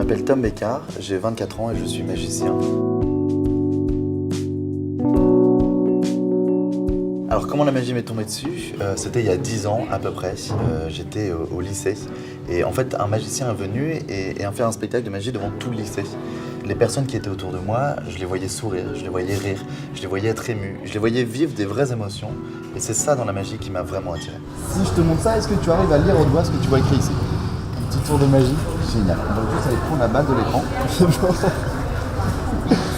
m'appelle Tom Bécard, j'ai 24 ans et je suis magicien. Alors comment la magie m'est tombée dessus? C'était il y a 10 ans à peu près, j'étais au lycée. Et en fait, un magicien est venu et a fait un spectacle de magie devant tout le lycée. Les personnes qui étaient autour de moi, je les voyais sourire, je les voyais rire, je les voyais être émus, je les voyais vivre des vraies émotions. Et c'est ça dans la magie qui m'a vraiment attiré. Si je te montre ça, est-ce que tu arrives à lire au doigt ce que tu vois écrit ici? Un petit tour de magie. Génial. On va juste aller prendre la balle de l'écran.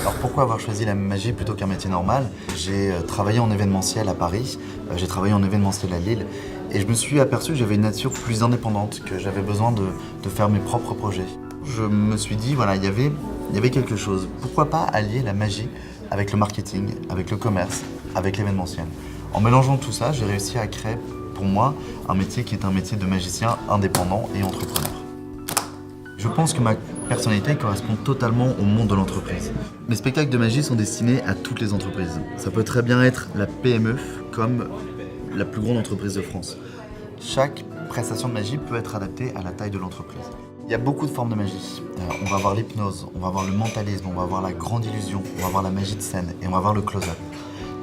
Alors pourquoi avoir choisi la magie plutôt qu'un métier normal? J'ai travaillé en événementiel à Paris, j'ai travaillé en événementiel à Lille et je me suis aperçu que j'avais une nature plus indépendante, que j'avais besoin de faire mes propres projets. Je me suis dit, voilà, il y avait quelque chose. Pourquoi pas allier la magie avec le marketing, avec le commerce, avec l'événementiel? En mélangeant tout ça, j'ai réussi à créer pour moi un métier qui est un métier de magicien indépendant et entrepreneur. Je pense que ma personnalité correspond totalement au monde de l'entreprise. Mes spectacles de magie sont destinés à toutes les entreprises. Ça peut très bien être la PME comme la plus grande entreprise de France. Chaque prestation de magie peut être adaptée à la taille de l'entreprise. Il y a beaucoup de formes de magie. On va voir l'hypnose, on va voir le mentalisme, on va voir la grande illusion, on va voir la magie de scène et on va voir le close-up.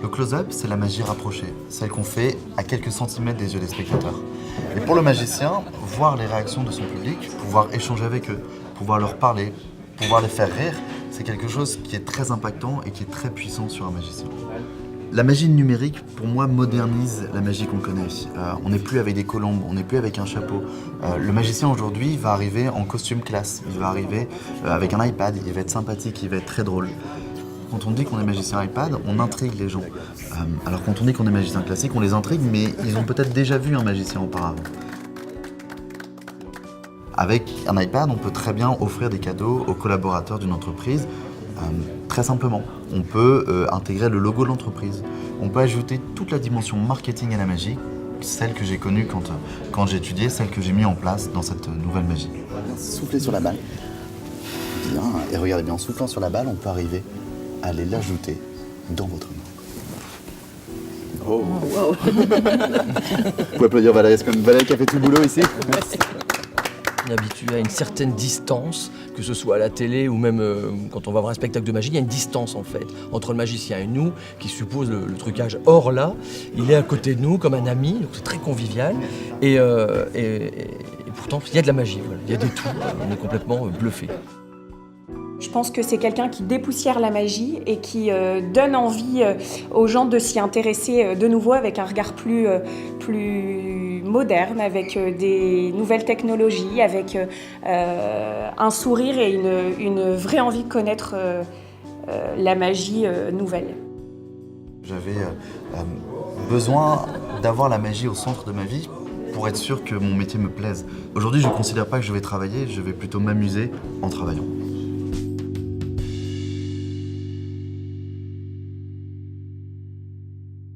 Le close-up, c'est la magie rapprochée, celle qu'on fait à quelques centimètres des yeux des spectateurs. Et pour le magicien, voir les réactions de son public, pouvoir échanger avec eux, pouvoir leur parler, pouvoir les faire rire, c'est quelque chose qui est très impactant et qui est très puissant sur un magicien. La magie numérique, pour moi, modernise la magie qu'on connaît. On n'est plus avec des colombes, on n'est plus avec un chapeau. Le magicien aujourd'hui va arriver en costume classe, il va arriver avec un iPad, il va être sympathique, il va être très drôle. Quand on dit qu'on est magicien iPad, on intrigue les gens. Alors quand on dit qu'on est magicien classique, on les intrigue, mais ils ont peut-être déjà vu un magicien auparavant. Avec un iPad, on peut très bien offrir des cadeaux aux collaborateurs d'une entreprise, très simplement. On peut intégrer le logo de l'entreprise. On peut ajouter toute la dimension marketing à la magie, celle que j'ai connue quand j'étudiais, celle que j'ai mis en place dans cette nouvelle magie. On va bien souffler sur la balle. Bien, et regardez bien, en soufflant sur la balle, on peut arriver à aller l'ajouter dans votre main. Oh, wow. Vous pouvez applaudir Valérie, c'est comme Valérie qui a fait tout le boulot ici. Merci. On est habitué à une certaine distance, que ce soit à la télé ou même quand on va voir un spectacle de magie, il y a une distance en fait entre le magicien et nous qui suppose le trucage. Or là, il est à côté de nous comme un ami, donc c'est très convivial et pourtant il y a de la magie, voilà. Il y a des tout, on est complètement bluffé. Je pense que c'est quelqu'un qui dépoussière la magie et qui donne envie aux gens de s'y intéresser de nouveau avec un regard plus moderne, avec des nouvelles technologies, avec un sourire et une vraie envie de connaître la magie nouvelle. J'avais besoin d'avoir la magie au centre de ma vie pour être sûr que mon métier me plaise. Aujourd'hui, je ne considère pas que je vais travailler, je vais plutôt m'amuser en travaillant.